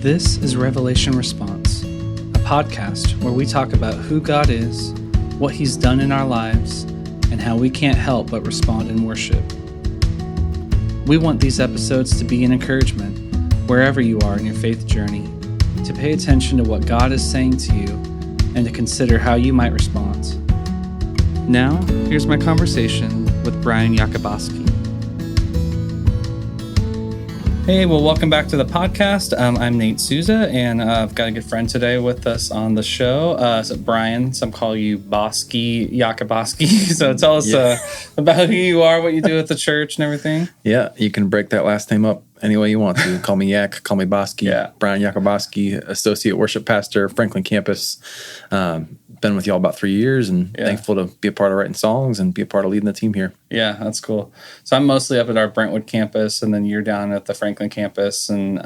This is Revelation Response, a podcast where we talk about who God is, what He's done in our lives, and how we can't help but respond in worship. We want these episodes to be an encouragement, wherever you are in your faith journey, to pay attention to what God is saying to you and to consider how you might respond. Now, here's my conversation with Brian Yakaboski. Hey, well, welcome back to the podcast. I'm Nate Souza, and I've got a good friend today with us on the show. So Brian, some call you Boski, Yakaboski. So tell us about who you are, what you do at the church and everything. Yeah, you can break that last name up any way you want to. Call me Yak, call me Boski. Yeah. Brian Yakaboski, Associate Worship Pastor, Franklin Campus. Been with y'all about 3 years and thankful to be a part of writing songs and be a part of leading the team here. Yeah, that's cool. So I'm mostly up at our Brentwood campus, and then you're down at the Franklin campus. And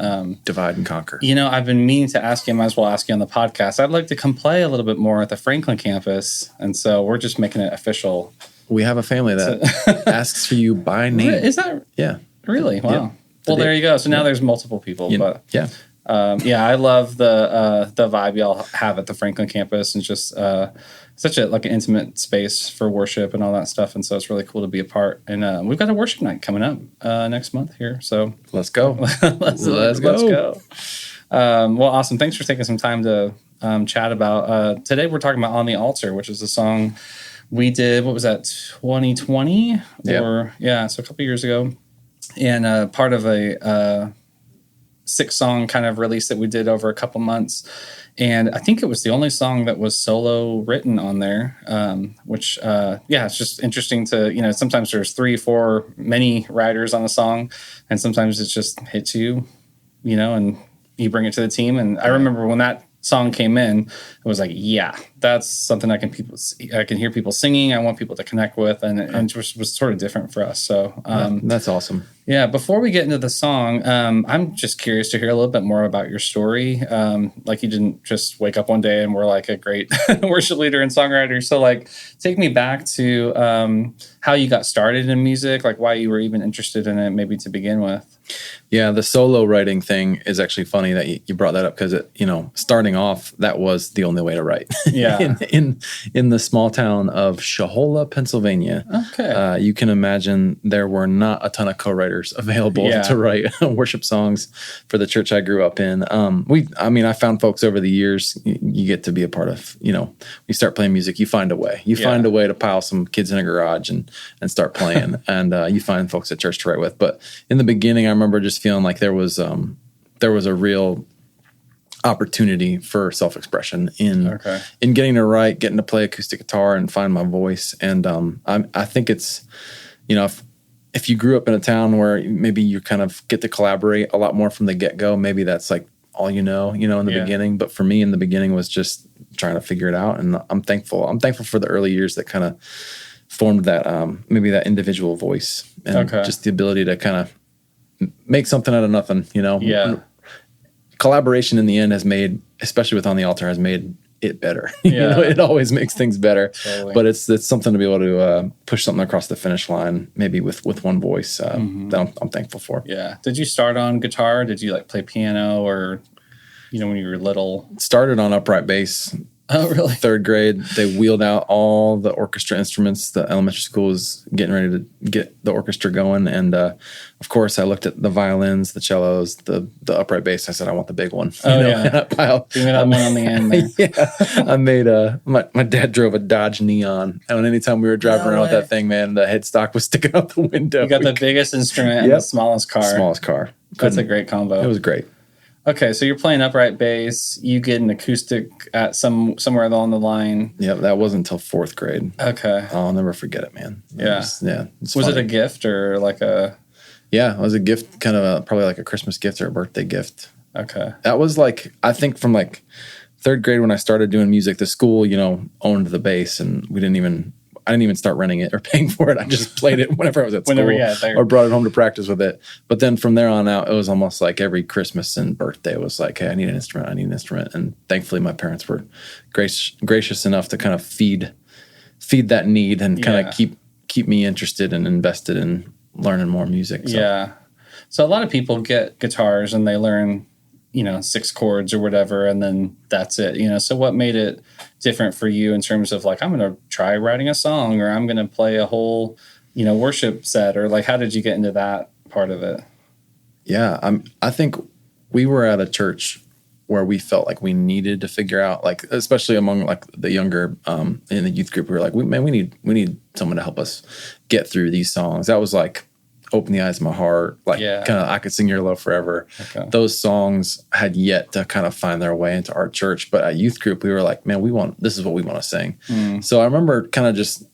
divide and conquer. You know, I've been meaning to ask you, I might as well ask you on the podcast. I'd like to come play a little bit more at the Franklin campus, and so we're just making it official. We have a family that asks for you by name. Is that? Yeah. Really? Wow. Yeah. Well, there you go. So now there's multiple people. I love the vibe y'all have at the Franklin campus, and just such an intimate space for worship and all that stuff. And so it's really cool to be a part. And we've got a worship night coming up next month here. So let's go. let's go. Well, awesome. Thanks for taking some time to chat about. Today we're talking about "On the Altar," which is a song we did. What was that? 2020? So a couple years ago, and part of a 6-song kind of release that we did over a couple months. And I think it was the only song that was solo written on there, which, it's just interesting to, sometimes there's 3, 4, many writers on a song, and sometimes it just hits you, and you bring it to the team. And I remember when that song came in, it was like, yeah, that's something I can hear people singing. I want people to connect with, and it was sort of different for us. So that's awesome. Yeah, before we get into the song, I'm just curious to hear a little bit more about your story. You didn't just wake up one day and were like a great worship leader and songwriter. So take me back to how you got started in music, why you were even interested in it, maybe to begin with. Yeah, the solo writing thing is actually funny that you brought that up, because starting off, that was the only way to write. Yeah. in the small town of Shahola, Pennsylvania. Okay. You can imagine there were not a ton of co-writers available to write worship songs for the church I grew up in. I found folks over the years. You get to be a part of, you start playing music, you find a way. You find a way to pile some kids in a garage and start playing, and you find folks at church to write with. But in the beginning, I remember just feeling like there was a real opportunity for self-expression in getting to write, getting to play acoustic guitar and find my voice. And I think it's, if you grew up in a town where maybe you kind of get to collaborate a lot more from the get-go, maybe that's all in the beginning. But for me, in the beginning, was just trying to figure it out. And I'm thankful. I'm thankful for the early years that kind of formed that maybe that individual voice, and just the ability to kind of make something out of nothing. Collaboration in the end has made, especially with On the Altar, has made it better. It always makes things better. Totally. But it's something to be able to push something across the finish line, maybe with one voice, that I'm thankful for. Yeah. Did you start on guitar? Did you play piano, or when you were little? Started on upright bass. Oh, really? 3rd grade, they wheeled out all the orchestra instruments. The elementary school was getting ready to get the orchestra going. And, of course, I looked at the violins, the cellos, the upright bass. I said, I want the big one. Oh, yeah. Give me that one on the end there. I made my dad drove a Dodge Neon. And anytime we were driving around with that thing, man, the headstock was sticking out the window. You got the biggest instrument and the smallest car. Smallest car. That's a great combo. It was great. Okay, so you're playing upright bass. You get an acoustic at somewhere along the line. Yeah, that wasn't until 4th grade. Okay. I'll never forget it, man. Was it a gift or a... Yeah, it was a gift, kind of probably a Christmas gift or a birthday gift. Okay. That was I think from 3rd grade when I started doing music, the school, owned the bass, and I didn't even start renting it or paying for it. I just played it whenever I was at school or brought it home to practice with it. But then from there on out, it was almost like every Christmas and birthday was hey, I need an instrument. And thankfully my parents were gracious enough to kind of feed that need and kind of keep me interested and invested in learning more music. So. Yeah. So a lot of people get guitars and they learn 6 chords or whatever, and then that's it. So what made it different for you in terms of like, I'm going to try writing a song, or I'm going to play a whole, worship set, or like, how did you get into that part of it? Yeah, I think we were at a church where we felt like we needed to figure out, like, especially among like the younger in the youth group, we were like, we need someone to help us get through these songs. That was like Open the Eyes of My Heart, like kind of I Could Sing Your Love Forever. Okay. Those songs had yet to kind of find their way into our church, but at youth group we were like, man, this is what we want to sing. So I remember kind of just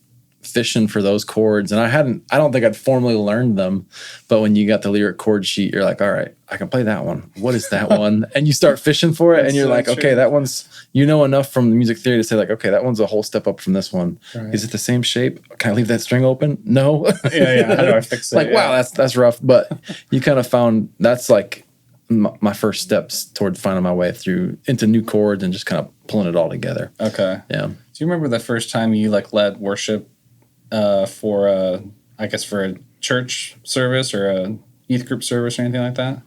fishing for those chords, and I don't think I'd formally learned them, but when you got the lyric chord sheet, you're like, all right, I can play that one. What is that one? And you start fishing for it, and you're so like, okay, that one's, enough from the music theory to say like, okay, that one's a whole step up from this one. Right. Is it the same shape? Can I leave that string open? No. Yeah. How do I fix it? Like, wow, that's rough. But you kind of found that's like my first steps toward finding my way through into new chords and just kind of pulling it all together. Okay. Yeah. Do you remember the first time you like led worship for a church service or a youth group service or anything like that?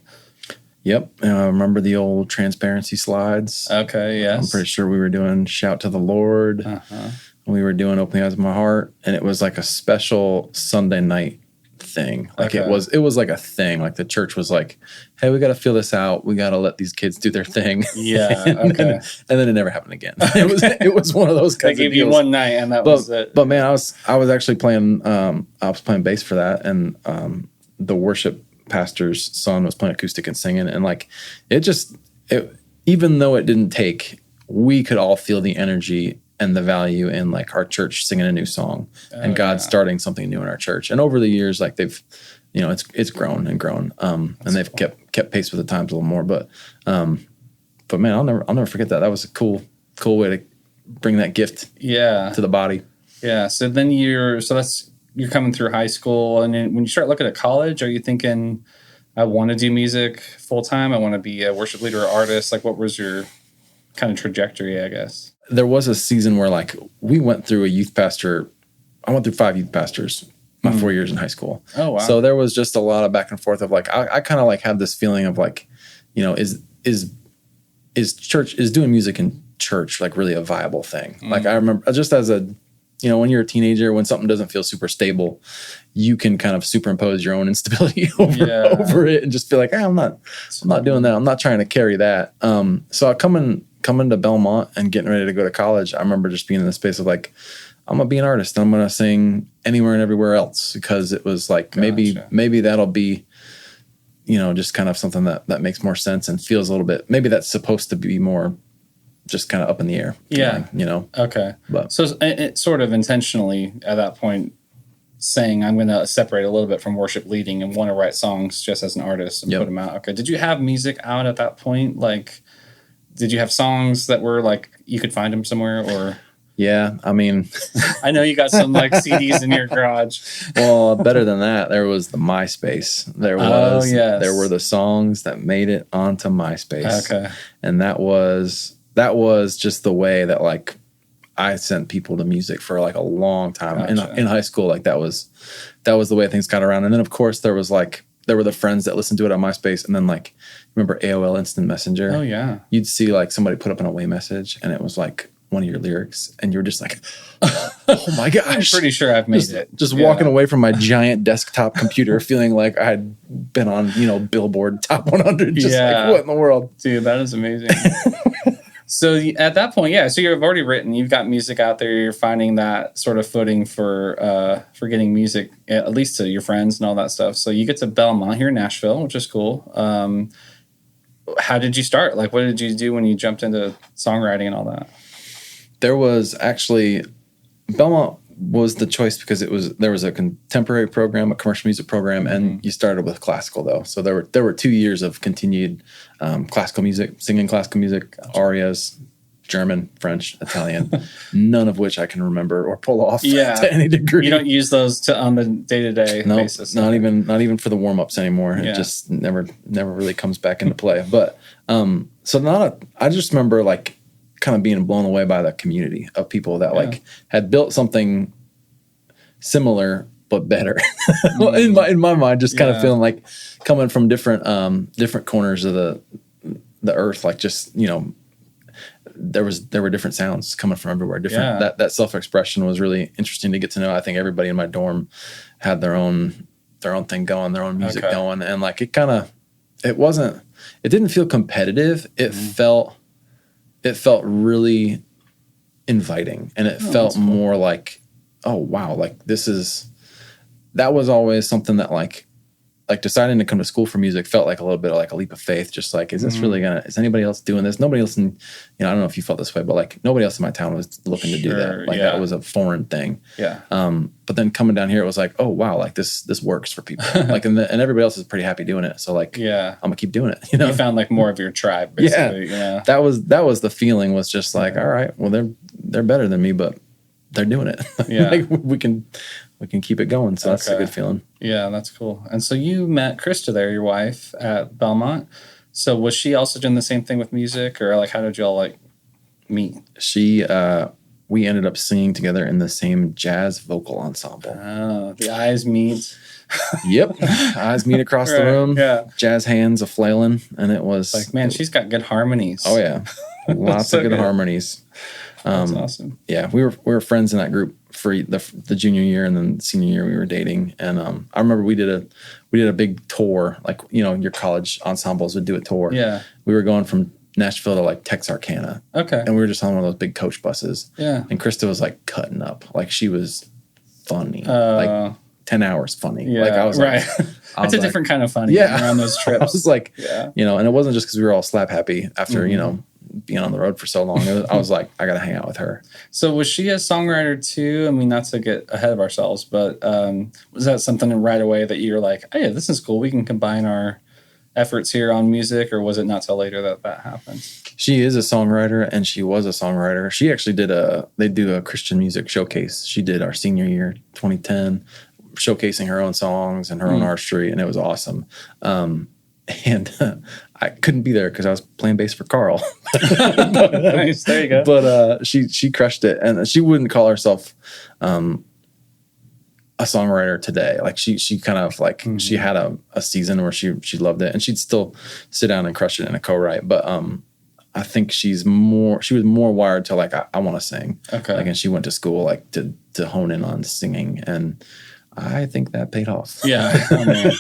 Yep. I remember the old transparency slides. Okay, yes. I'm pretty sure we were doing Shout to the Lord. Uh-huh. We were doing Open the Eyes of My Heart. And it was like a special Sunday night thing. Like it was like a thing. Like the church was like, hey, we got to feel this out. We got to let these kids do their thing. Yeah. and then it never happened again. It was one of those kinds of deals. They gave you one night and that was it. But man, I was actually playing, bass for that. And the worship pastor's son was playing acoustic and singing, and like even though it didn't take, we could all feel the energy and the value in like our church singing a new song and God starting something new in our church. And over the years, like they've, it's grown and grown, and they've kept pace with the times a little more. But man, I'll never forget that. That was a cool way to bring that gift to the body. Yeah. So then you're coming through high school, and then when you start looking at college, are you thinking, I want to do music full time? I want to be a worship leader or artist? Like, what was your kind of trajectory, I guess? There was a season where like we went through I went through 5 youth pastors my 4 years in high school. Oh, wow. So there was just a lot of back and forth of like, I kind of like had this feeling of like, is doing music in church like really a viable thing? Like I remember just as a, when you're a teenager, when something doesn't feel super stable, you can kind of superimpose your own instability over it and just feel like, hey, I'm not doing that. I'm not trying to carry that. So coming to Belmont and getting ready to go to college, I remember just being in the space of like, I'm going to be an artist. I'm going to sing anywhere and everywhere else, because it was like, maybe that'll be, just kind of something that makes more sense and feels a little bit, maybe that's supposed to be more just kind of up in the air. Yeah. Okay. But so it's sort of intentionally at that point saying, I'm going to separate a little bit from worship leading and want to write songs just as an artist and put them out. Okay. Did you have music out at that point? Like, did you have songs that were like, you could find them somewhere, or? Yeah. I mean, I know you got some like CDs in your garage. Well, better than that, there was the MySpace. There were the songs that made it onto MySpace. Okay. And that was just the way that like I sent people to music for like a long time. Gotcha. In high school. Like that was the way things got around. And then of course there were the friends that listened to it on MySpace, and then like, remember AOL Instant Messenger? Oh yeah. You'd see like somebody put up an away message and it was like one of your lyrics, and you were just like, oh my gosh. I'm pretty sure I've made it. Just walking away from my giant desktop computer feeling like I had been on, Billboard Top 100. Just like, what in the world? Dude, that is amazing. So at that point, so you've already written, you've got music out there, you're finding that sort of footing for getting music, at least to your friends and all that stuff. So you get to Belmont here in Nashville, which is cool. How did you start? Like, what did you do when you jumped into songwriting and all that? There was actually, Belmont was the choice because there was a contemporary program, a commercial music program, and you started with classical though. So there were 2 years of continued classical music, singing classical music, arias, German, French, Italian, none of which I can remember or pull off to any degree. You don't use those on the day-to-day basis. Not even for the warm-ups anymore. It just never really comes back into play. But I just remember like kind of being blown away by the community of people that like had built something similar but better. In my mind, just kind of feeling like coming from different corners of the earth, like just, there were different sounds coming from everywhere. Different that self-expression was really interesting to get to know. I think everybody in my dorm had their own thing going, their own music going, and like it didn't feel competitive. It felt really inviting, and it felt more like, oh wow, like that was always something that like deciding to come to school for music felt like a little bit of like a leap of faith. Just like, is this really is anybody else doing this? Nobody else I don't know if you felt this way, but like nobody else in my town was looking to do that. Like that was a foreign thing. Yeah. But then coming down here, it was like, oh wow, like this works for people. Like, and everybody else is pretty happy doing it. So like, I'm gonna keep doing it. You found like more of your tribe, basically. Yeah. That was the feeling, was just like, all right, well they're better than me, but they're doing it. Yeah. Like we can keep it going. So that's a good feeling. Yeah, that's cool. And so you met Krista there, your wife, at Belmont. So was she also doing the same thing with music, or like how did you all like meet? We ended up singing together in the same jazz vocal ensemble. Oh, the eyes meet. Yep. Eyes meet across the room. Yeah. Jazz hands a flailing. And it was like, man, she's got good harmonies. Oh yeah. Lots of good harmonies. That's awesome. Yeah, we were friends in that group for the junior year, and then senior year we were dating. And I remember we did a big tour, like your college ensembles would do a tour. Yeah, we were going from Nashville to like Texarkana. Okay, and we were just on one of those big coach buses. Yeah, and Krista was like cutting up, like she was funny, like 10 hours funny. Yeah, like I was right. Like, it's a different kind of funny. Yeah, around those trips. I was like, and it wasn't just because we were all slap happy after being on the road for so long. I was like, I got to hang out with her. So was she a songwriter too? I mean, not to get ahead of ourselves, but was that something right away that you were like, oh yeah, this is cool, we can combine our efforts here on music, or was it not till later that happened? She is a songwriter, and she was a songwriter. She actually they do a Christian music showcase. She did our senior year, 2010, showcasing her own songs and her own artistry, and it was awesome. And I couldn't be there because I was playing bass for Carl. Nice, there you go. But she crushed it, and she wouldn't call herself a songwriter today. Like she kind of like she had a season where she loved it, and she'd still sit down and crush it in a co-write. But I think she was more wired to like I want to sing. Okay, like, and she went to school like to hone in on singing, and I think that paid off. Yeah. Oh, man.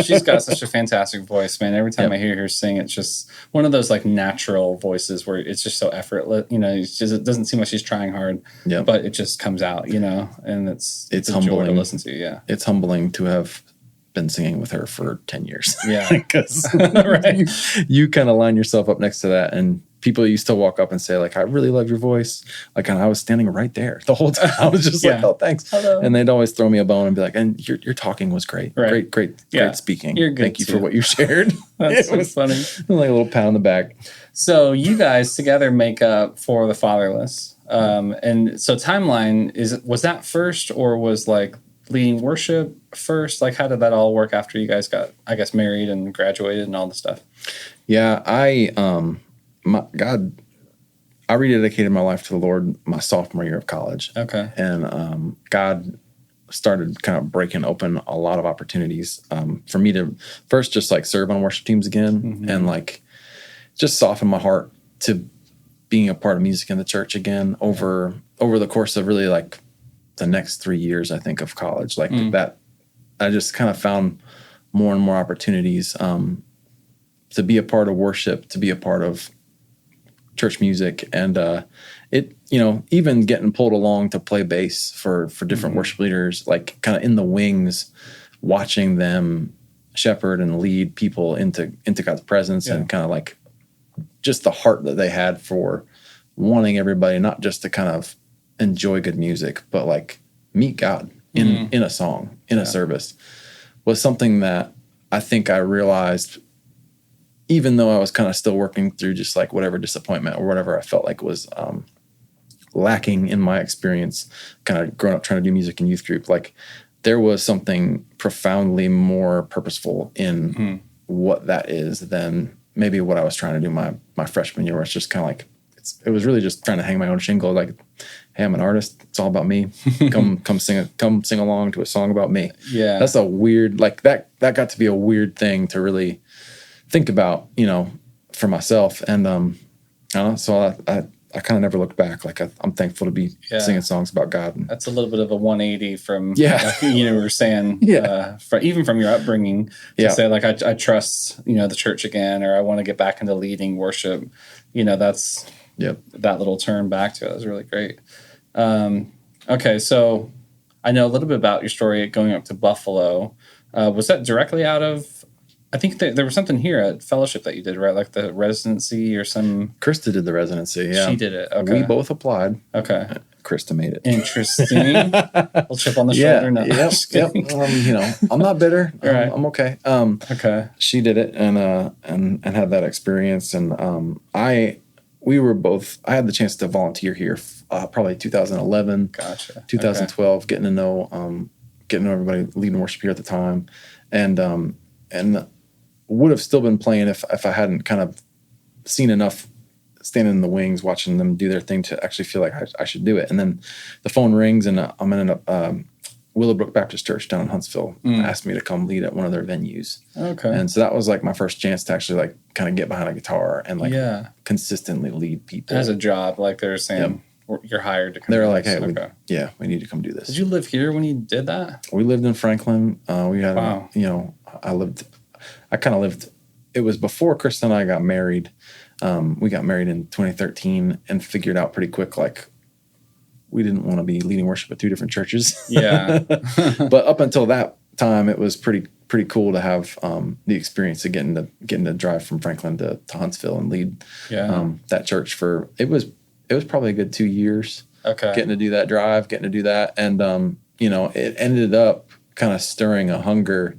She's got such a fantastic voice, man. Every time I hear her sing, it's just one of those like natural voices where it's just so effortless. It doesn't seem like she's trying hard, but it just comes out, and it's humbling to listen to. Yeah. It's humbling to have been singing with her for 10 years. Yeah. Because right. you kind of line yourself up next to that, and people used to walk up and say, like, I really love your voice. Like, and I was standing right there the whole time. I was just like, oh, thanks. Hello. And they'd always throw me a bone and be like, and your talking was great. Right. Great speaking. You're good. Thank you for what you shared. That's so funny. Like a little pat on the back. So you guys together make up For the Fatherless. And so Timeline, was that first, or was like leading worship first? Like, how did that all work after you guys got, I guess, married and graduated and all the stuff? Yeah, I rededicated my life to the Lord my sophomore year of college. Okay. And God started kind of breaking open a lot of opportunities for me to first just like serve on worship teams again, and like just soften my heart to being a part of music in the church again over the course of really like the next 3 years, I think, of college. Like that, I just kind of found more and more opportunities to be a part of worship, to be a part of church music, and it, even getting pulled along to play bass for different worship leaders, like kind of in the wings, watching them shepherd and lead people into God's presence, and kind of like just the heart that they had for wanting everybody not just to kind of enjoy good music, but like meet God in a song, in a service, was something that I think I realized, even though I was kind of still working through just like whatever disappointment or whatever I felt like was lacking in my experience, kind of growing up trying to do music in youth group, like there was something profoundly more purposeful in what that is than maybe what I was trying to do my freshman year, where it's just kind of like, it was really just trying to hang my own shingle. Like, hey, I'm an artist. It's all about me. Come sing along to a song about me. Yeah. That's a weird, like that got to be a weird thing to really think about, for myself. And I don't know, so I kind of never looked back. Like I'm thankful to be singing songs about God. And that's a little bit of a 180 from, like, you know, we were saying, even from your upbringing to say like, I trust, you know, the church again, or I want to get back into leading worship. You know, that's that little turn back to it was really great. Okay. So I know a little bit about your story going up to Buffalo. Was that directly out of, I think there was something here at Fellowship that you did, right? Like the residency or some... Krista did the residency, yeah. She did it, okay. We both applied. Okay. Krista made it. Interesting. Little chip on the shoulder. No, Yep. You know, I'm not bitter. Right. I'm okay. Okay. She did it and had that experience. And I had the chance to volunteer here probably 2011. Gotcha. 2012, getting to know everybody leading worship here at the time. And would have still been playing if I hadn't kind of seen enough standing in the wings, watching them do their thing to actually feel like I should do it. And then the phone rings and I'm in a Willowbrook Baptist Church down in Huntsville asked me to come lead at one of their venues. Okay. And so that was like my first chance to actually like kind of get behind a guitar and like consistently lead people. As a job, like they're saying you're hired to come. They're like, hey, we need to come do this. Did you live here when you did that? We lived in Franklin. We had, it was before Krista and I got married. We got married in 2013 and figured out pretty quick, like, we didn't want to be leading worship at two different churches. Yeah. But up until that time, it was pretty cool to have the experience of getting to drive from Franklin to Huntsville and lead that church for, it was probably a good 2 years. Okay. Getting to do that drive, getting to do that. And, it ended up kind of stirring a hunger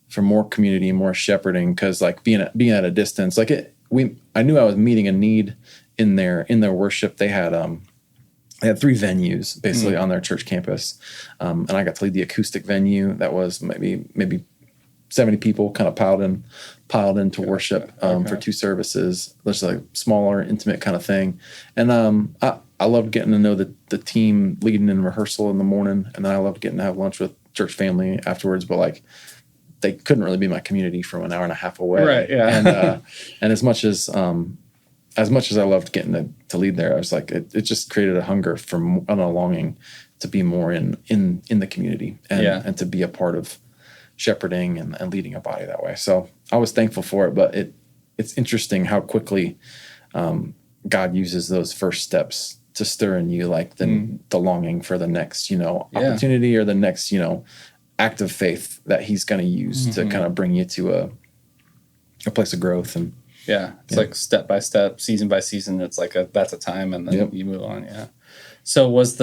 for more community, more shepherding. Cause like being at a distance, like I knew I was meeting a need in their worship. They had 3 venues basically on their church campus. And I got to lead the acoustic venue that was maybe 70 people kind of piled into worship for 2 services. There's like smaller, intimate kind of thing. And I loved getting to know the team leading in rehearsal in the morning. And then I loved getting to have lunch with church family afterwards. But like, they couldn't really be my community from an hour and a half away. Right. Yeah. And as much as I loved getting to lead there, I was like, it just created a hunger and a longing to be more in the community and to be a part of shepherding and leading a body that way. So I was thankful for it, but it's interesting how quickly God uses those first steps to stir in you, like the longing for the next, opportunity or the next, act of faith that he's going to use to kind of bring you to a place of growth. And it's like step by step, season by season. It's like that's a time, and then you move on. Yeah. So was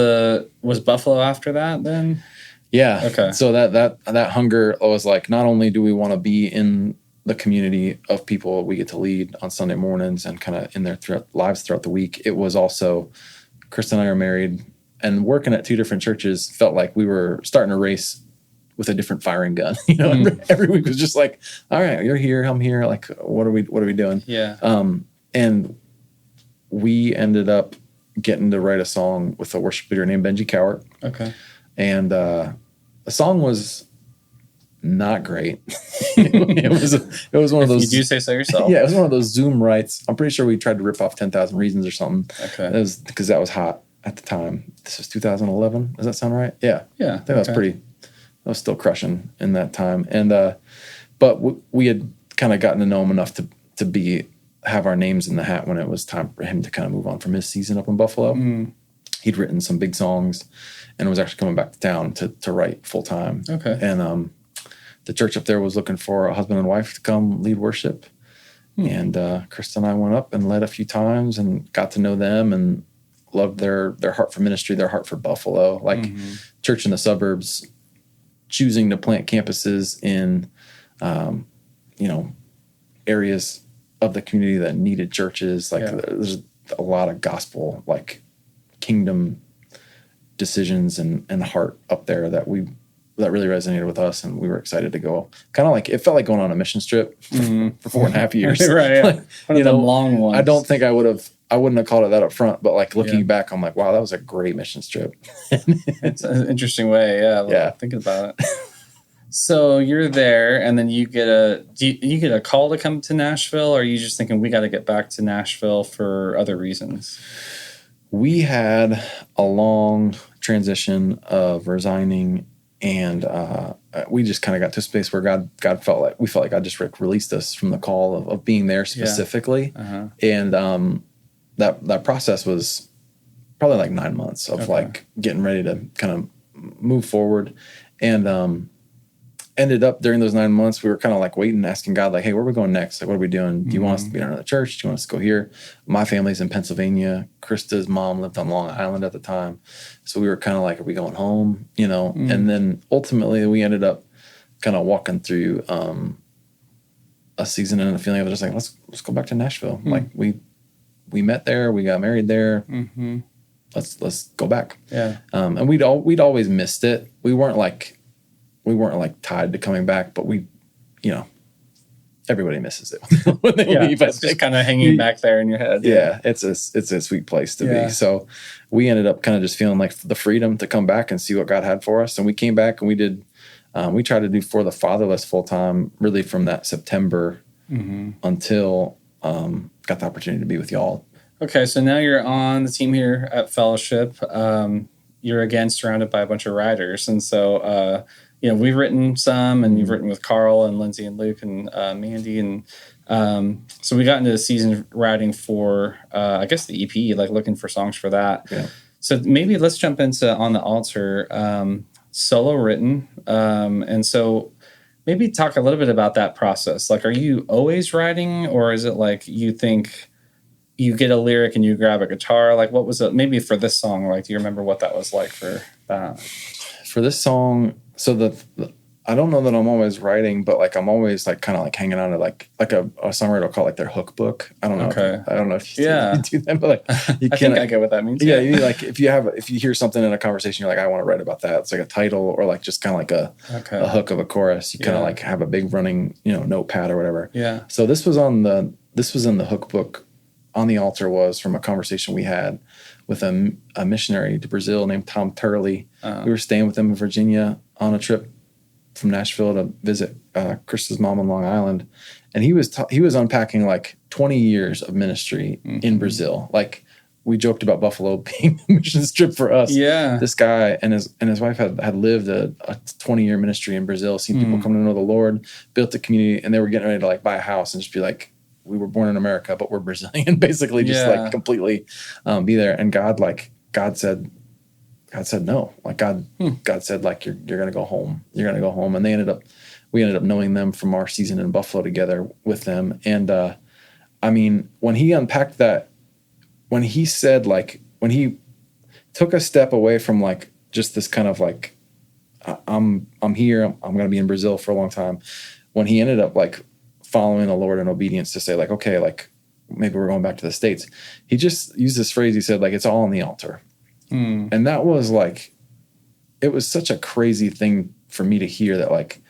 Buffalo after that then? Yeah. Okay. So that hunger was like, not only do we want to be in the community of people we get to lead on Sunday mornings and kind of in their lives throughout the week, it was also, Krista and I are married, and working at 2 different churches felt like we were starting a race with a different firing gun. Every week was just like, all right, you're here, I'm here. Like, what are we doing? Yeah. And we ended up getting to write a song with a worship leader named Benji Cowart. Okay. And the song was not great. it was one of those. You do say so yourself. Yeah, it was one of those Zoom writes. I'm pretty sure we tried to rip off 10,000 Reasons or something. Okay. It was because that was hot at the time. This was 2011. Does that sound right? Yeah. Yeah. I think that was pretty. I was still crushing in that time. And, but we had kind of gotten to know him enough to have our names in the hat when it was time for him to kind of move on from his season up in Buffalo. He'd written some big songs and was actually coming back to town to write full time. Okay. And, the church up there was looking for a husband and wife to come lead worship. And, Krista and I went up and led a few times and got to know them and loved their heart for ministry, their heart for Buffalo, like church in the suburbs, choosing to plant campuses in, areas of the community that needed churches. Like there's a lot of gospel, like kingdom decisions and heart up there that really resonated with us. And we were excited to go. Kind of like, it felt like going on a mission trip for 4.5 years. Right. Yeah. One of the long ones. I don't think I wouldn't have called it that up front, but like looking back, I'm like, wow, that was a great mission trip. It's an interesting way. Yeah. Thinking about it. So you're there, and then you get you get a call to come to Nashville, or are you just thinking we got to get back to Nashville for other reasons? We had a long transition of resigning, and we just kind of got to a space where God felt like God just released us from the call of being there specifically, and that process was probably like 9 months of like getting ready to kind of move forward, and ended up during those 9 months, we were kind of like waiting, asking God, like, hey, where are we going next? Like, what are we doing? Do you want us to be in another church? Do you want us to go here? My family's in Pennsylvania. Krista's mom lived on Long Island at the time. So we were kind of like, are we going home? You know? And then ultimately we ended up kind of walking through a season and a feeling of just like, let's go back to Nashville. Like we met there, we got married there. Let's go back. Yeah. And we'd always missed it. We weren't like tied to coming back, but everybody misses it when they leave. It's just kind of hanging back there in your head. Yeah, it's a sweet place to be. So we ended up kind of just feeling like the freedom to come back and see what God had for us. And we came back and we did. We tried to do For the Fatherless full time, really from that September until got the opportunity to be with y'all. Okay, so now you're on the team here at Fellowship. You're again surrounded by a bunch of writers, and so. We've written some, and you've written with Carl and Lindsay and Luke and Mandy. And so we got into the season writing for, I guess, the EP, like looking for songs for that. Yeah. So maybe let's jump into On the Altar, solo written. And so maybe talk a little bit about that process. Like, are you always writing, or is it like you think you get a lyric and you grab a guitar? Like, what was it? Maybe for this song, like, do you remember what that was like for that? For this song... So I don't know that I'm always writing, but like I'm always like kind of like hanging on to like a songwriter will call it like their hook book. I don't know. Okay. I don't know if you do that, but like you I think I get what that means. Yeah, you like if you hear something in a conversation, you're like, I want to write about that. It's like a title or like just kind of like a hook of a chorus. You kind of like have a big running notepad or whatever. Yeah. So this was in the hook book. On the Altar was from a conversation we had with a missionary to Brazil named Tom Turley. We were staying with him in Virginia on a trip from Nashville to visit Krista's mom on Long Island. And he was unpacking like 20 years of ministry in Brazil. Like we joked about Buffalo being a mission trip for us. Yeah. This guy and his wife had lived a 20-year ministry in Brazil, seen people come to know the Lord, built a community, and they were getting ready to like buy a house and just be like, we were born in America, but we're Brazilian, basically just like completely be there. And God said no. Like God said, like, you're going to go home. You're going to go home. And we ended up knowing them from our season in Buffalo together with them. And I mean, when he unpacked that, when he said, like, when he took a step away from like just this kind of like, I'm here, I'm going to be in Brazil for a long time. When he ended up like following the Lord in obedience to say like, okay, like maybe we're going back to the States. He just used this phrase. He said like, it's all on the altar. And that was like, it was such a crazy thing for me to hear that like,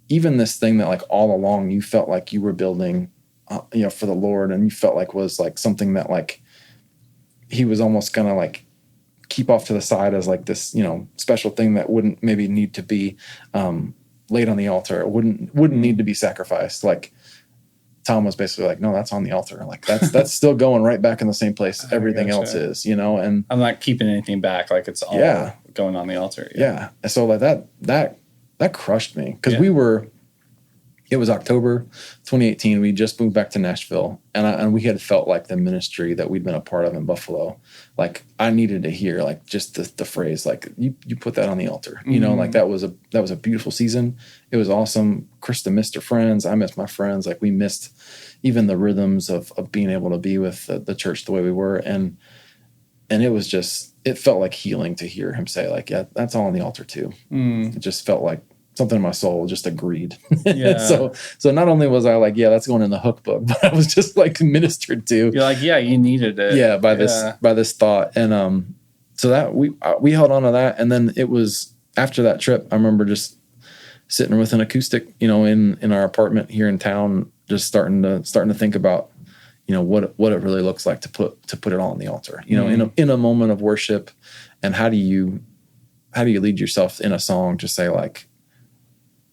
even this thing that like all along you felt like you were building, for the Lord, and you felt like was like something that like he was almost gonna like keep off to the side as like this, special thing that wouldn't maybe need to be laid on the altar. It wouldn't need to be sacrificed. Like Tom was basically like, no, that's on the altar. Like that's still going right back in the same place everything else is, and I'm not keeping anything back. Like it's all going on the altar. Yeah. So like that crushed me because it was October 2018. We just moved back to Nashville, and we had felt like the ministry that we'd been a part of in Buffalo. Like I needed to hear like just the phrase, like you put that on the altar, like that was a beautiful season. It was awesome. Krista missed her friends. I missed my friends. Like we missed even the rhythms of being able to be with the church the way we were. And it was just, it felt like healing to hear him say like, yeah, that's all on the altar too. It just felt like something in my soul just agreed. Yeah. So not only was I like, yeah, that's going in the hook book, but I was just like ministered to. You're like, yeah, you needed it. Yeah, by this thought. And so that we held on to that. And then it was after that trip, I remember just sitting with an acoustic, in our apartment here in town, just starting to think about, what it really looks like to put it all on the altar, in a moment of worship. And how do you lead yourself in a song to say like,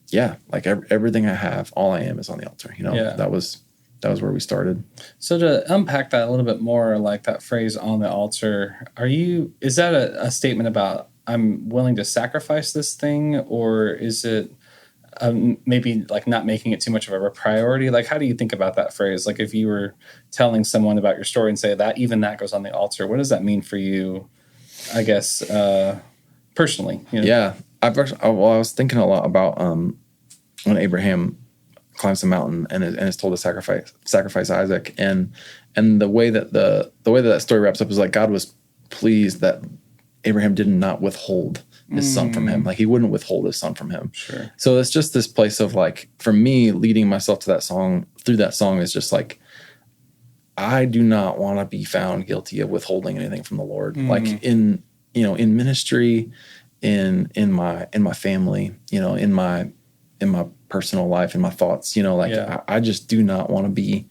yeah, like everything I have, all I am is on the altar. That was where we started. So to unpack that a little bit more, like that phrase on the altar, is that a statement about I'm willing to sacrifice this thing, or is it maybe like not making it too much of a priority? Like, how do you think about that phrase? Like if you were telling someone about your story and say that even that goes on the altar, what does that mean for you, I guess, personally? Yeah. I was thinking a lot about when Abraham climbs the mountain and is told to sacrifice Isaac, and the way that that story wraps up is like God was pleased that Abraham did not withhold his son from him. Like he wouldn't withhold his son from him. Sure. So it's just this place of like, for me, leading myself to that song through that song is just like, I do not want to be found guilty of withholding anything from the Lord. Like in ministry, in my family, in my personal life, in my thoughts, I just do not want to be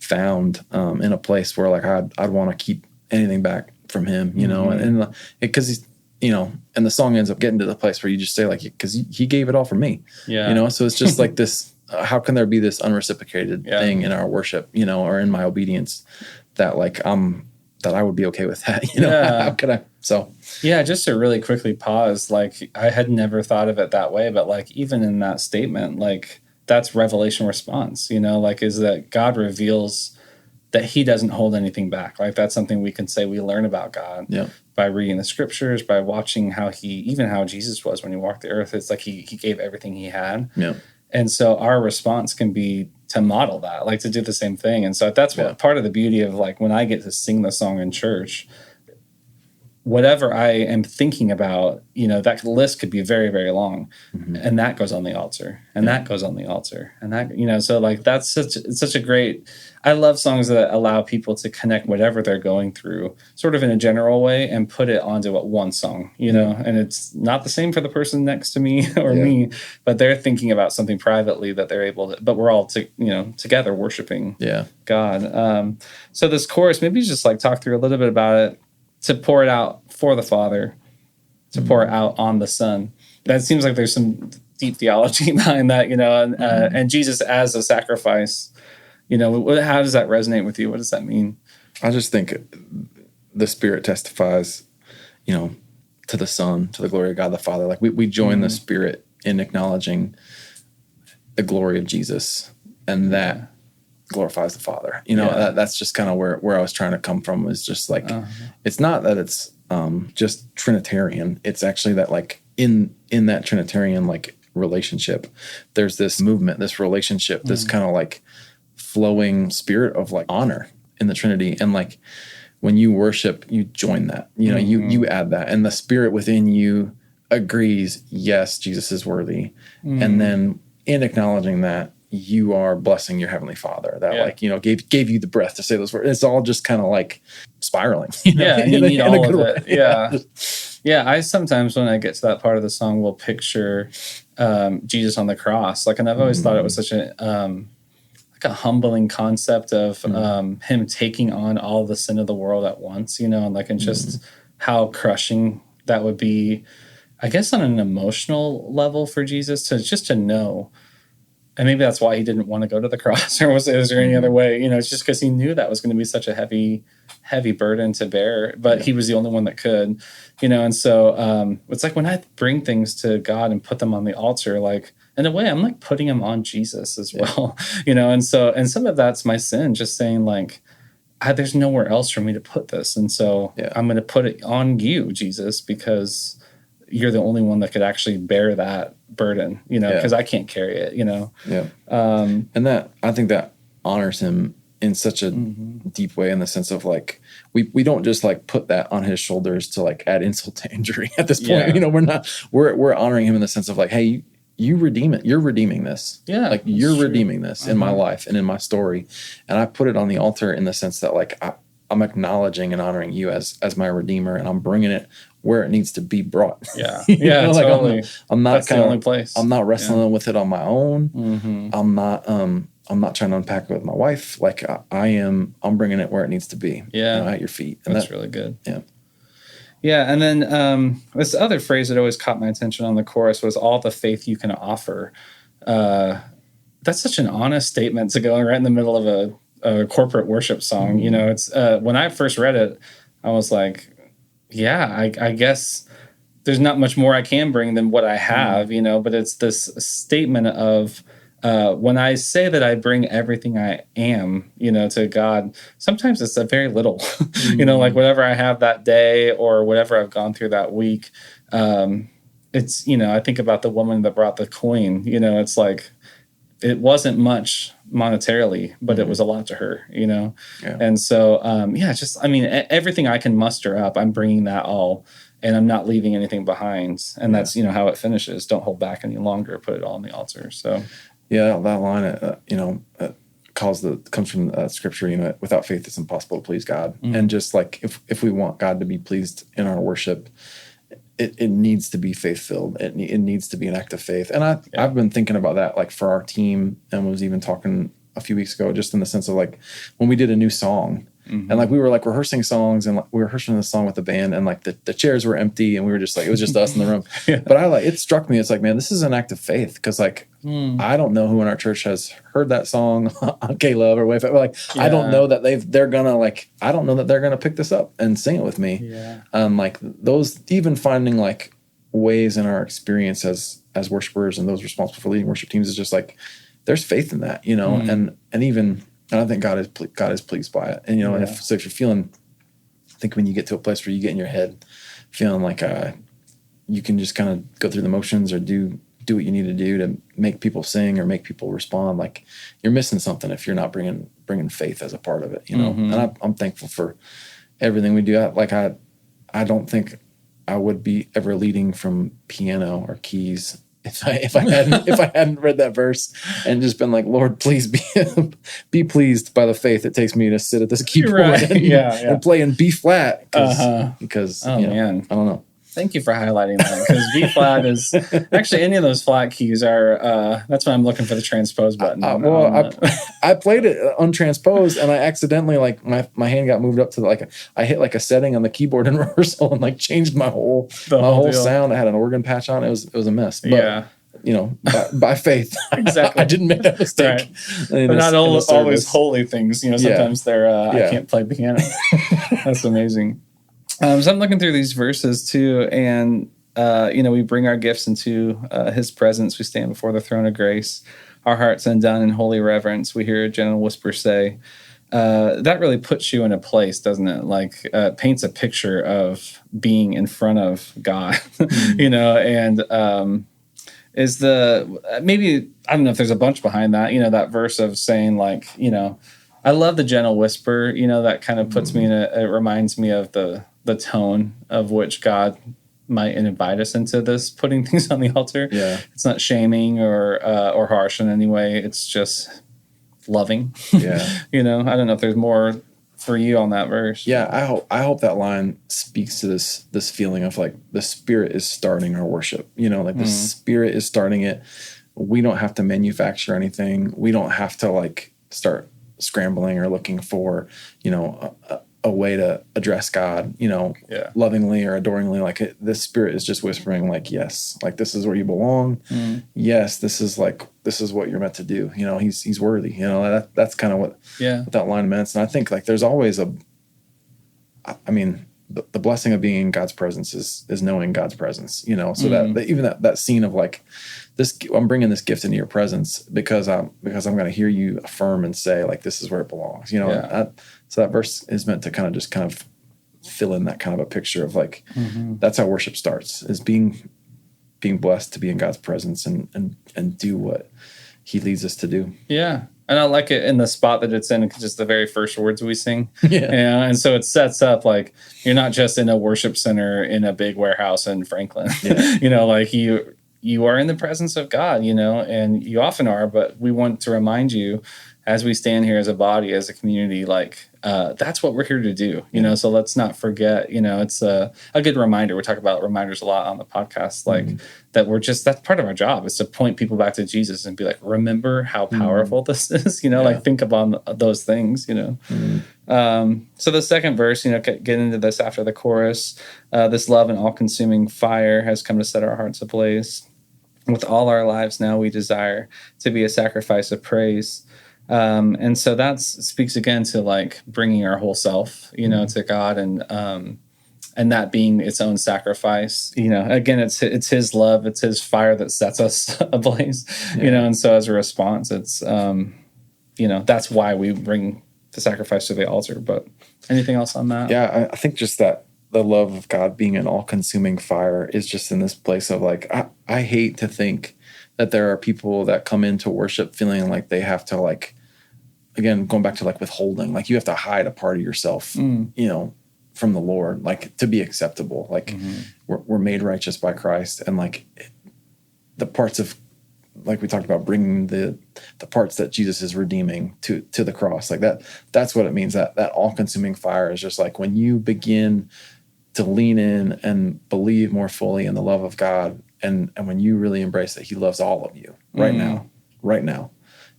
found in a place where like I'd want to keep anything back from him, and because he's, and the song ends up getting to the place where you just say like, because he gave it all for me, so it's just like this, how can there be this unreciprocated thing in our worship, or in my obedience that like, that I would be okay with that, how could I? So just to really quickly pause, like I had never thought of it that way, but like even in that statement, like that's revelation response, like is that God reveals that he doesn't hold anything back. Like that's something we can say we learn about God by reading the scriptures, by watching how Jesus was when he walked the earth. It's like he gave everything he had. Yeah. And so our response can be to model that, like to do the same thing. And so that's what part of the beauty of like when I get to sing the song in church, whatever I am thinking about, that list could be very, very long, and that goes on the altar, and that goes on the altar, and that, so like that's such a great. I love songs that allow people to connect whatever they're going through, sort of in a general way, and put it onto one song, and it's not the same for the person next to me or me, but they're thinking about something privately that they're able to. But we're all together worshiping God. So this chorus, maybe just like talk through a little bit about it. To pour it out for the Father, to pour it out on the Son. That seems like there's some deep theology behind that, and Jesus as a sacrifice. How does that resonate with you? What does that mean? I just think the Spirit testifies, to the Son, to the glory of God the Father. Like we join the Spirit in acknowledging the glory of Jesus, and that glorifies the Father. That's just kind of where I was trying to come from, is just like it's not that it's just Trinitarian. It's actually that like in that Trinitarian like relationship, there's this movement, this relationship, this kind of like flowing spirit of like honor in the Trinity. And like when you worship, you join that, you add that, and the Spirit within you agrees, yes, Jesus is worthy. And then in acknowledging that, you are blessing your Heavenly Father that like, gave you the breath to say those words. It's all just kind of like spiraling. You need all of it. Yeah. I sometimes, when I get to that part of the song, will picture Jesus on the cross. Like, and I've always thought it was such a humbling concept of him taking on all the sin of the world at once, and just how crushing that would be, I guess, on an emotional level for Jesus to know. And maybe that's why he didn't want to go to the cross, or is there any other way? It's just because he knew that was going to be such a heavy, heavy burden to bear, but he was the only one that could, and so it's like when I bring things to God and put them on the altar, like in a way, I'm like putting them on Jesus as well, and some of that's my sin, just saying like, there's nowhere else for me to put this. And so I'm going to put it on you, Jesus, because you're the only one that could actually bear that burden, because I can't carry it, and that, I think that honors him in such a deep way, in the sense of like, we don't just like put that on his shoulders to like add insult to injury at this point. We're honoring him in the sense of like, hey, you redeem it. You're redeeming this. Yeah. Like you're redeeming this in my life and in my story. And I put it on the altar in the sense that like, I'm acknowledging and honoring you as my Redeemer, and I'm bringing it where it needs to be brought. Yeah. Yeah. Like totally. I'm not That's the only place. I'm not wrestling with it on my own. I'm not trying to unpack it with my wife. Like I'm bringing it where it needs to be. Yeah. At your feet. And that's really good. Yeah. Yeah, and then this other phrase that always caught my attention on the chorus was all the faith you can offer. That's such an honest statement to go right in the middle of a corporate worship song. You know, it's when I first read it, I was like, yeah, I guess there's not much more I can bring than what I have, you know, but it's this statement of when I say that I bring everything I am, you know, to God, sometimes it's a very little, you know, like whatever I have that day or whatever I've gone through that week. It's, you know, I think about the woman that brought the coin, you know, it's like, it wasn't much monetarily, but it was a lot to her, you know? Yeah. And so, just, I mean, everything I can muster up, I'm bringing that all, and I'm not leaving anything behind. And that's, you know, how it finishes. Don't hold back any longer. Put it all on the altar. So, yeah, that line, you know, comes from scripture, you know, without faith, it's impossible to please God. And just like, if we want God to be pleased in our worship, it needs to be faith-filled. It needs to be an act of faith. And I've been thinking about that, like for our team, and was even talking a few weeks ago, just in the sense of like when we did a new song, and like we were like rehearsing songs, and like, we were rehearsing the song with the band, and like the chairs were empty, and we were just like, it was just us in the room. But it struck me, it's like, man, this is an act of faith, because like I don't know who in our church has heard that song on K-Love or Wayfair. Like I don't know that they're gonna pick this up and sing it with me. Like those, even finding like ways in our experience as worshipers and those responsible for leading worship teams, is just like there's faith in that, you know, and even. And I think God is pleased by it. And, you know, and if you're feeling, I think when you get to a place where you get in your head feeling like you can just kind of go through the motions or do what you need to do to make people sing or make people respond, like you're missing something if you're not bringing faith as a part of it, you know. And I'm thankful for everything we do. I don't think I would be ever leading from piano or keys if I hadn't read that verse and just been like, Lord, please be pleased by the faith it takes me to sit at this keyboard and play in B flat, because man, I don't know. Thank you for highlighting that, because B flat is actually, any of those flat keys are. That's when I'm looking for the transpose button. I played it untransposed, and I accidentally, like my hand got moved up to I hit like a setting on the keyboard in rehearsal and like changed my whole sound. I had an organ patch on. It was a mess. But, you know, by faith, exactly. I didn't make that mistake. Right. But not always holy things. You know, sometimes they're. I can't play piano. That's amazing. So I'm looking through these verses too, and you know, we bring our gifts into His presence. We stand before the throne of grace, our hearts undone in holy reverence. We hear a gentle whisper say, that really puts you in a place, doesn't it? Like paints a picture of being in front of God, you know, and is maybe, I don't know if there's a bunch behind that, you know, that verse of saying like, you know, I love the gentle whisper, you know, that kind of puts me it reminds me of the tone of which God might invite us into this, putting things on the altar. Yeah. It's not shaming or harsh in any way. It's just loving. Yeah. You know, I don't know if there's more for you on that verse. Yeah. I hope that line speaks to this feeling of like the Spirit is starting our worship, you know, like the Spirit is starting it. We don't have to manufacture anything. We don't have to like start scrambling or looking for, you know, a way to address God, you know, lovingly or adoringly. Like the Spirit is just whispering like, yes, like this is where you belong. Yes, this is what you're meant to do. You know, he's worthy. You know, that's kind of what that line meant. And I think like there's always the blessing of being in God's presence is knowing God's presence, you know, so that even that scene of like this, I'm bringing this gift into your presence because I'm going to hear you affirm and say like, this is where it belongs, you know. So that verse is meant to kind of fill in that kind of a picture of like, that's how worship starts, is being blessed to be in God's presence and do what He leads us to do. Yeah. And I like it in the spot that it's in, just the very first words we sing. Yeah. And so it sets up like, you're not just in a worship center in a big warehouse in Franklin, you know, like you are in the presence of God, you know, and you often are, but we want to remind you as we stand here as a body, as a community, like that's what we're here to do, you know, so let's not forget, you know, it's a good reminder. We talk about reminders a lot on the podcast, like that that's part of our job, is to point people back to Jesus and be like, remember how powerful this is, you know, like think about those things, you know. So the second verse, get into this after the chorus. This love and all-consuming fire has come to set our hearts ablaze. With all our lives now we desire to be a sacrifice of praise. And so that speaks again to like bringing our whole self, to God, and that being its own sacrifice. Again, it's his love, it's his fire that sets us ablaze, and so as a response, it's, that's why we bring the sacrifice to the altar. But anything else on that? Yeah, I think just that the love of God being an all-consuming fire is just in this place of like, I hate to think that there are people that come into worship feeling like they have to, like, again, going back to like withholding, like you have to hide a part of yourself, from the Lord, like to be acceptable. Like we're made righteous by Christ, and like the parts of, like we talked about, bringing the parts that Jesus is redeeming to the cross, like that's what it means. That all-consuming fire is just like when you begin to lean in and believe more fully in the love of God, and when you really embrace that He loves all of you right now,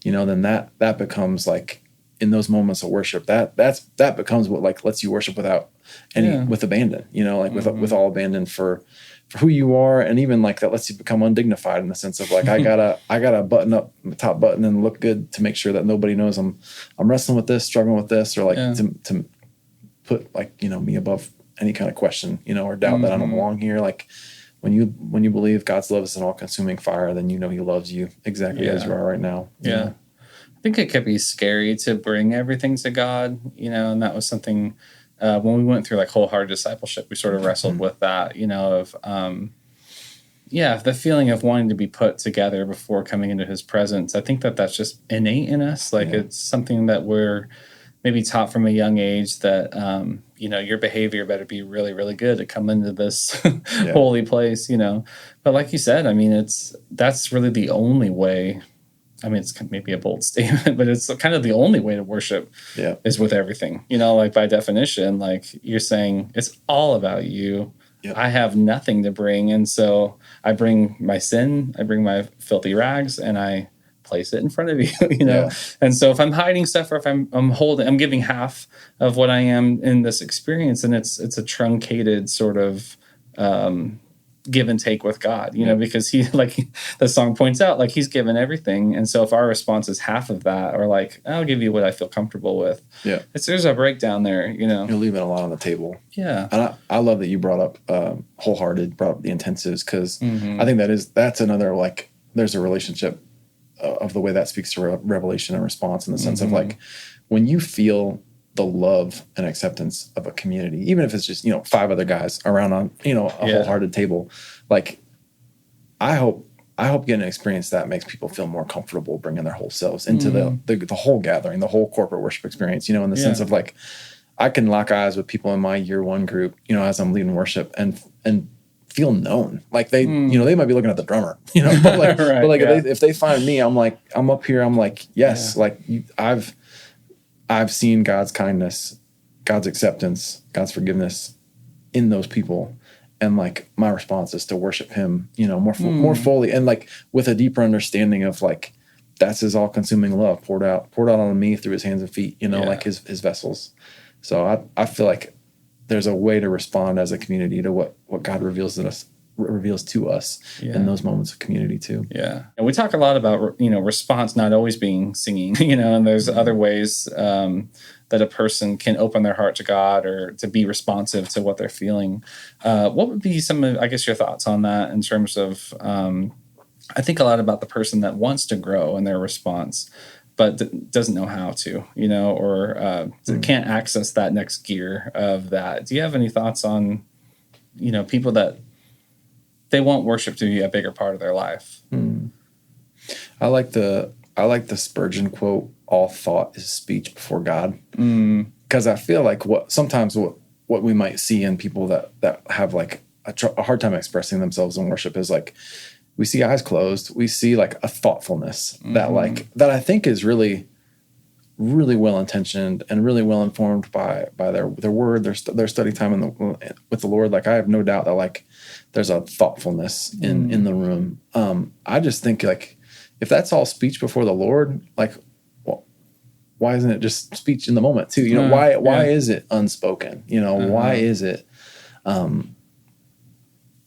then that becomes like, in those moments of worship, that becomes what like lets you worship without with abandon, with all abandon for who you are, and even like that lets you become undignified in the sense of like I gotta button up the top button and look good to make sure that nobody knows I'm wrestling with this, struggling with this, or like to put like me above any kind of question, or doubt that I don't belong here. Like when you believe God's love is an all-consuming fire, then He loves you exactly as you are right now. Yeah. I think it could be scary to bring everything to God, and that was something when we went through like wholehearted discipleship, we sort of wrestled with that, of the feeling of wanting to be put together before coming into His presence. I think that's just innate in us. Like it's something that we're maybe taught from a young age that, your behavior better be really, really good to come into this holy place, But like you said, that's really the only way. It's maybe a bold statement, but it's kind of the only way to worship is with everything, like by definition, like you're saying it's all about you. Yep. I have nothing to bring. And so I bring my sin, I bring my filthy rags, and I place it in front of you, And so if I'm hiding stuff, or if I'm giving half of what I am in this experience, and it's a truncated sort of, give and take with God, because He, like the song points out, like He's given everything. And so if our response is half of that, or like, I'll give you what I feel comfortable with. Yeah. There's a breakdown there, You're leaving a lot on the table. Yeah. And I love that you brought up wholehearted, brought up the intensives, because I think that's another, like, there's a relationship of the way that speaks to revelation and response, in the sense of like, when you feel the love and acceptance of a community, even if it's just, 5 other guys around on, a wholehearted table. Like, I hope getting to experience that makes people feel more comfortable bringing their whole selves into the whole gathering, the whole corporate worship experience, in the sense of like, I can lock eyes with people in my year 1 group, as I'm leading worship, and feel known. Like they, they might be looking at the drummer, but like, if they find me, I'm like, I'm up here. I'm like, yes, like I've seen God's kindness, God's acceptance, God's forgiveness in those people. And like, my response is to worship Him, more fully, and like with a deeper understanding of like, that's His all-consuming love poured out on me through His hands and feet, like his vessels. So I feel like there's a way to respond as a community to what God reveals to us in those moments of community too. Yeah. And we talk a lot about, response not always being singing, and there's other ways that a person can open their heart to God, or to be responsive to what they're feeling. What would be some of, I guess, your thoughts on that, in terms of, I think a lot about the person that wants to grow in their response, but doesn't know how to, or can't access that next gear of that. Do you have any thoughts on, people that they want worship to be a bigger part of their life? I like the Spurgeon quote, "All thought is speech before God," because I feel like what we might see in people that have like a hard time expressing themselves in worship is like, we see eyes closed, we see like a thoughtfulness that I think is really, really well intentioned and really well informed by their word, their study time with the Lord. Like, I have no doubt that like there's a thoughtfulness in the room. I just think like, if that's all speech before the Lord, like, why isn't it just speech in the moment too? You know, why is it unspoken? You know, why is it,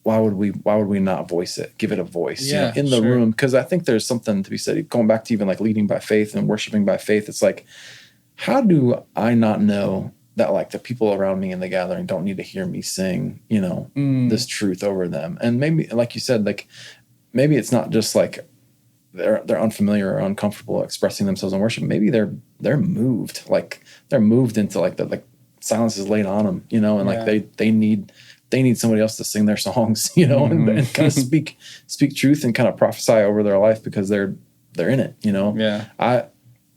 why would we not voice it, give it a voice, you know, in the room? Because I think there's something to be said, going back to even like leading by faith and worshiping by faith. It's like, how do I not know that like the people around me in the gathering don't need to hear me sing, you know, this truth over them? And maybe, like you said, like maybe it's not just like they're unfamiliar or uncomfortable expressing themselves in worship. Maybe they're moved, like they're moved into like the like silence is laid on them, you know, and like they need somebody else to sing their songs, you know, and kind of speak truth and kind of prophesy over their life because they're in it, you know. Yeah.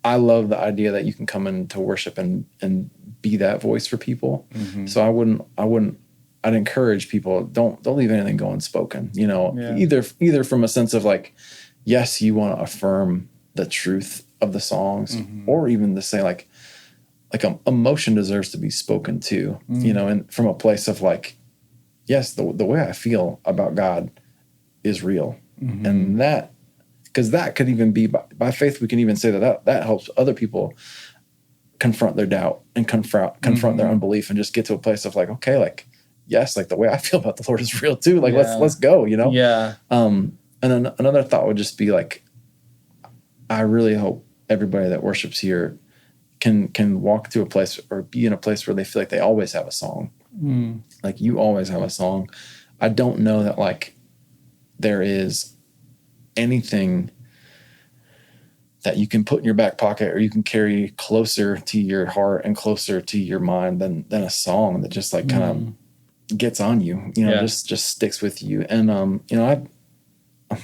I love the idea that you can come into worship and be that voice for people. So I'd encourage people, don't leave anything go unspoken, you know, either from a sense of like, yes, you want to affirm the truth of the songs, or even to say like emotion deserves to be spoken to, you know, and from a place of like, yes, the way I feel about God is real. And that, because that could even be by faith, we can even say that helps other people confront their doubt and confront their unbelief and just get to a place of like, okay, like, yes, like the way I feel about the Lord is real too. Like, let's go, you know? Yeah. And then another thought would just be like, I really hope everybody that worships here can walk to a place or be in a place where they feel like they always have a song. Like you always have a song. I don't know that like there is anything that you can put in your back pocket or you can carry closer to your heart and closer to your mind than a song that just like kind of gets on you, you know, just sticks with you. And, you know,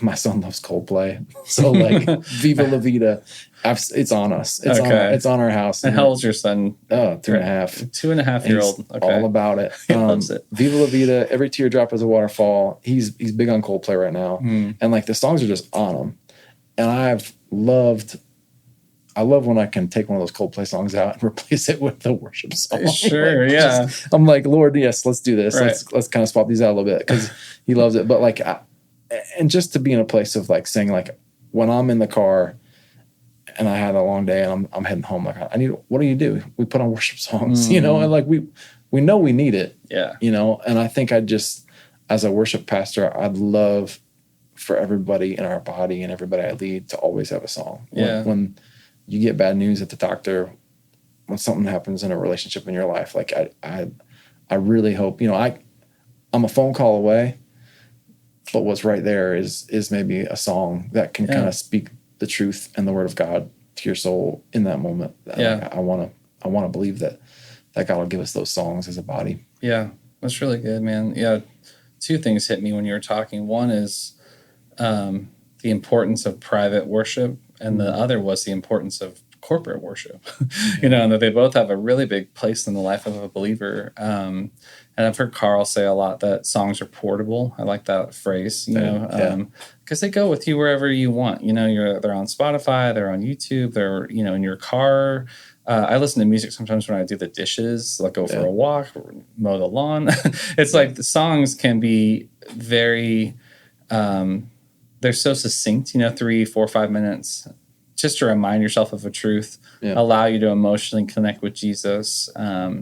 my son loves Coldplay. So like Viva La Vida, it's on us. It's on our house. And how old's your son? Oh, 2.5. 2.5-year-old. Okay. All about it. He loves it. Viva La Vida, Every Teardrop is a Waterfall. He's big on Coldplay right now. And like the songs are just on him. And I love when I can take one of those Coldplay songs out and replace it with the worship song. Sure, like, I'm like, Lord, yes, let's do this. Right. Let's kind of swap these out a little bit because he loves it. But like, and just to be in a place of like saying like, when I'm in the car and I had a long day and I'm heading home, like what do you do? We put on worship songs, you know, and like we know we need it, you know. And I think as a worship pastor, I'd love for everybody in our body and everybody I lead to always have a song. When you get bad news at the doctor, when something happens in a relationship in your life, like I really hope, you know, I'm a phone call away, but what's right there is maybe a song that can kind of speak the truth and the word of God to your soul in that moment. Like, I want to believe that God will give us those songs as a body. Yeah, that's really good, man. Yeah, two things hit me when you were talking. One is the importance of private worship, and the other was the importance of corporate worship. You know, and that they both have a really big place in the life of a believer. And I've heard Carl say a lot that songs are portable. I like that phrase, you know, because they go with you wherever you want. You know, they're on Spotify, they're on YouTube, they're, you know, in your car. I listen to music sometimes when I do the dishes, like go for a walk, or mow the lawn. It's like the songs can be very, they're so succinct, you know, 3, 4, 5 minutes, just to remind yourself of a truth, allow you to emotionally connect with Jesus,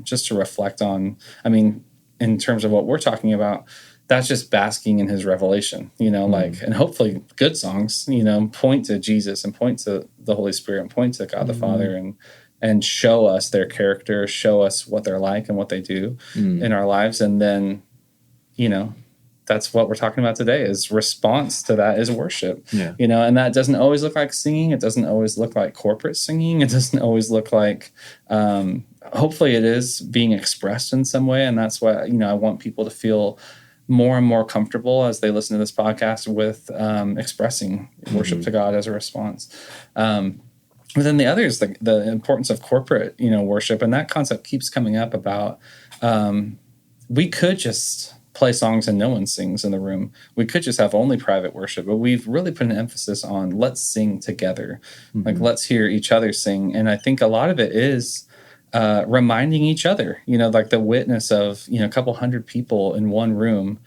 just to reflect on, I mean, in terms of what we're talking about, that's just basking in his revelation, you know, like, and hopefully good songs, you know, point to Jesus and point to the Holy Spirit and point to God the Father and show us their character, show us what they're like and what they do in our lives. And then, you know, that's what we're talking about today is response to that is worship, you know, and that doesn't always look like singing. It doesn't always look like corporate singing. It doesn't always look like, hopefully it is being expressed in some way. And that's why, you know, I want people to feel more and more comfortable as they listen to this podcast with expressing worship to God as a response. But then the other is the importance of corporate, you know, worship. And that concept keeps coming up about we could just play songs and no one sings in the room. We could just have only private worship, but we've really put an emphasis on let's sing together. Like let's hear each other sing. And I think a lot of it is reminding each other, like the witness of, a couple hundred people in one room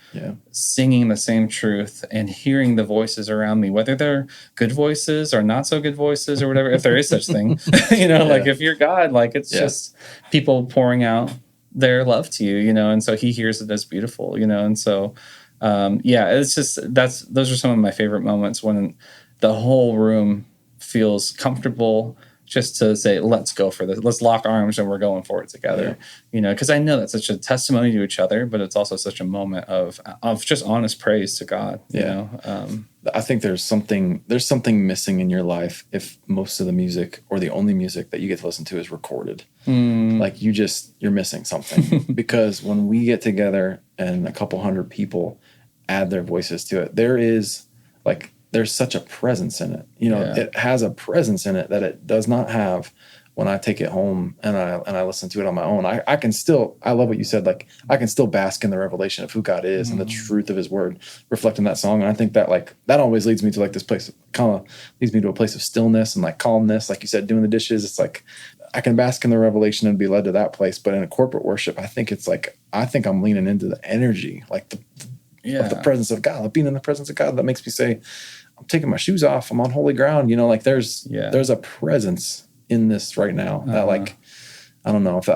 singing the same truth and hearing the voices around me, whether they're good voices or not so good voices or whatever, if there is such thing, like if you're God, like it's just people pouring out their love to you, and so he hears it as beautiful, and so, it's just, those are some of my favorite moments when the whole room feels comfortable just to say, let's go for this. Let's lock arms and we're going for it together, because I know that's such a testimony to each other, but it's also such a moment of just honest praise to God. I think there's something missing in your life if most of the music or the only music that you get to listen to is recorded. Like you're missing something because when we get together and a couple hundred people add their voices to it, there's such a presence in it. It has a presence in it that it does not have when I take it home and I listen to it on my own. I love what you said. Like I can still bask in the revelation of who God is and the truth of his word reflecting that song. And I think that that always leads me to this place, kind of leads me to a place of stillness and calmness. Like you said, doing the dishes, it's like, I can bask in the revelation and be led to that place. But in a corporate worship, I think I'm leaning into the energy, of the presence of God, being in the presence of God. That makes me say, I'm taking my shoes off. I'm on holy ground. There's a presence in this right now that I don't know if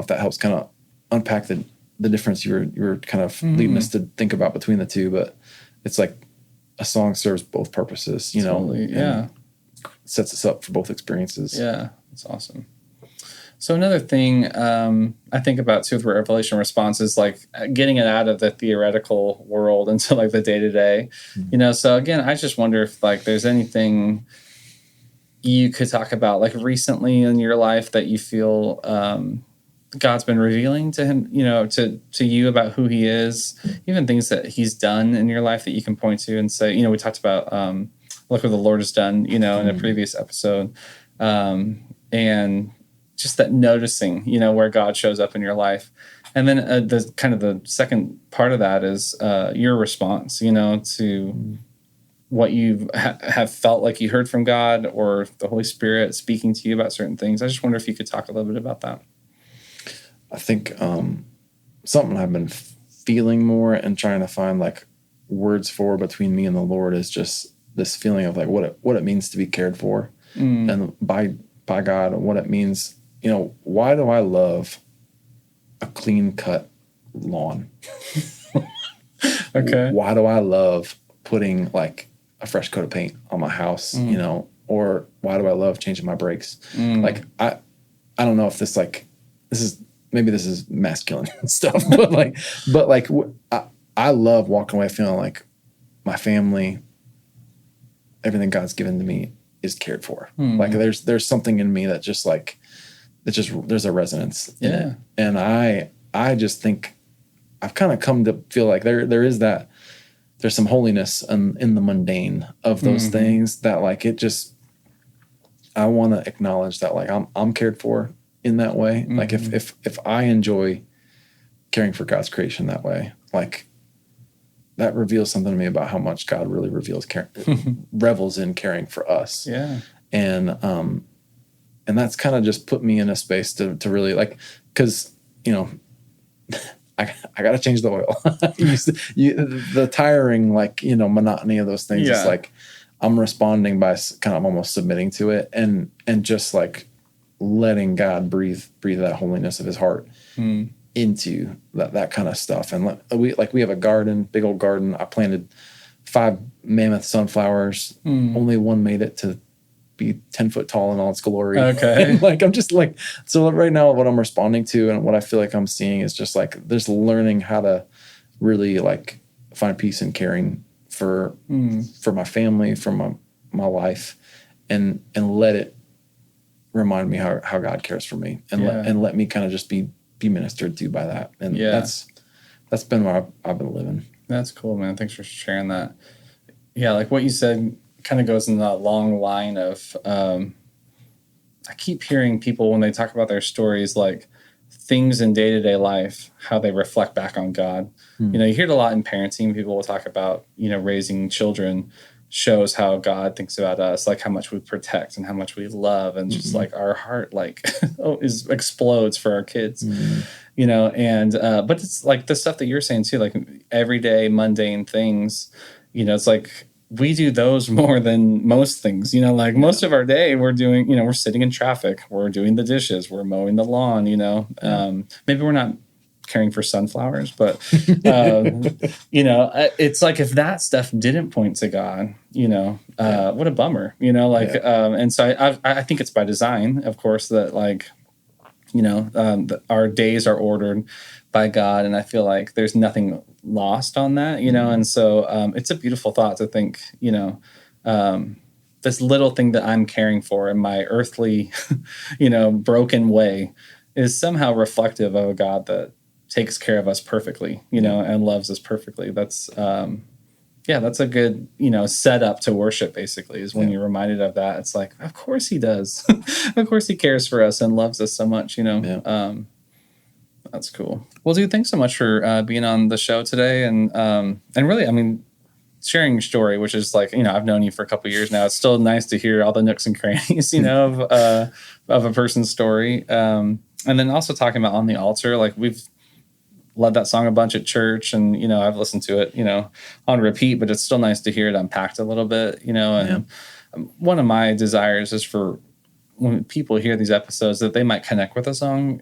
that helps kind of unpack the difference you were kind of leading us to think about between the two. But it's like a song serves both purposes, totally, sets us up for both experiences. Yeah, that's awesome. So another thing I think about too with revelation response is getting it out of the theoretical world into the day-to-day, So again, I just wonder if there's anything you could talk about recently in your life that you feel God's been revealing to him, to you about who he is, even things that he's done in your life that you can point to and say, we talked about look what the Lord has done, in a previous episode, and just that noticing, where God shows up in your life. And then the kind of the second part of that is your response, to what you have felt like you heard from God or the Holy Spirit speaking to you about certain things. I just wonder if you could talk a little bit about that. I think something I've been feeling more and trying to find words for between me and the Lord is just this feeling of what it means to be cared for and by God, and what it means. Why do I love a clean cut lawn? Okay. Why do I love putting a fresh coat of paint on my house, or why do I love changing my brakes? I don't know if this is masculine stuff, but I love walking away feeling like my family, everything God's given to me is cared for. There's something in me that just there's a resonance in it. And I just think I've kind of come to feel like there's some holiness in the mundane of those things that I want to acknowledge that I'm cared for in that way. If I enjoy caring for God's creation that way, that reveals something to me about how much God really revels in caring for us. Yeah. And that's kind of just put me in a space to really because, I got to change the oil. The tiring, monotony of those things is I'm responding by kind of almost submitting to it and just letting God breathe that holiness of his heart into that kind of stuff. And we have a garden, big old garden. I planted 5 mammoth sunflowers. Only one made it to be 10 foot tall in all its glory. Okay. I'm just so right now what I'm responding to and what I feel like I'm seeing is just there's learning how to really find peace and caring for my family, for my life, and let it remind me how God cares for me and let me kind of just be ministered to by that. And that's been where I've been living. That's cool, man. Thanks for sharing that. Yeah. What you said kind of goes in that long line of I keep hearing people when they talk about their stories things in day-to-day life, how they reflect back on God. You hear it a lot in parenting. People will talk about raising children shows how God thinks about us, like how much we protect and how much we love, and just like our heart like explodes for our kids, and but it's like the stuff that you're saying too, like everyday mundane things, it's like we do those more than most things, like most of our day we're doing, we're sitting in traffic, we're doing the dishes, we're mowing the lawn, maybe we're not caring for sunflowers, but it's like if that stuff didn't point to God, what a bummer, and so I think it's by design, of course, that like our days are ordered by God, and I feel like there's nothing lost on that, and so it's a beautiful thought to think, this little thing that I'm caring for in my earthly, broken way is somehow reflective of a God that takes care of us perfectly, and loves us perfectly. That's, that's a good, setup to worship, basically, is when you're reminded of that. It's like, of course he does. Of course he cares for us and loves us so much, That's cool. Well, dude, thanks so much for being on the show today. And really, I mean, sharing your story, which is like, I've known you for a couple of years now. It's still nice to hear all the nooks and crannies, of a person's story. And then also talking about On the Altar, like we've led that song a bunch at church, and I've listened to it on repeat, but it's still nice to hear it unpacked a little bit, and one of my desires is for when people hear these episodes that they might connect with the song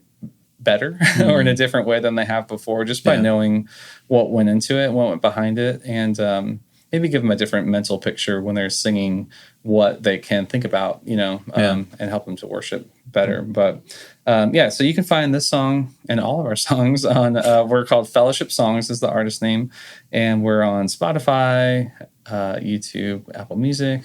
better or in a different way than they have before, just by knowing what went into it, what went behind it, and maybe give them a different mental picture when they're singing what they can think about, and help them to worship better. But so you can find this song and all of our songs on, we're called Fellowship Songs is the artist name. And we're on Spotify, YouTube, Apple Music,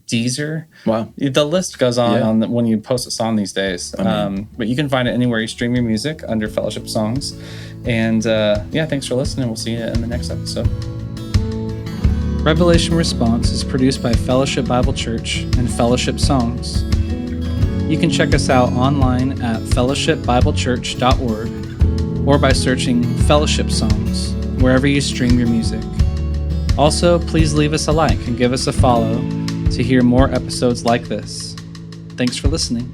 Deezer. Wow. The list goes on when you post a song these days. But you can find it anywhere you stream your music under Fellowship Songs. And thanks for listening. We'll see you in the next episode. Revelation Response is produced by Fellowship Bible Church and Fellowship Songs. You can check us out online at fellowshipbiblechurch.org or by searching Fellowship Songs wherever you stream your music. Also, please leave us a like and give us a follow to hear more episodes like this. Thanks for listening.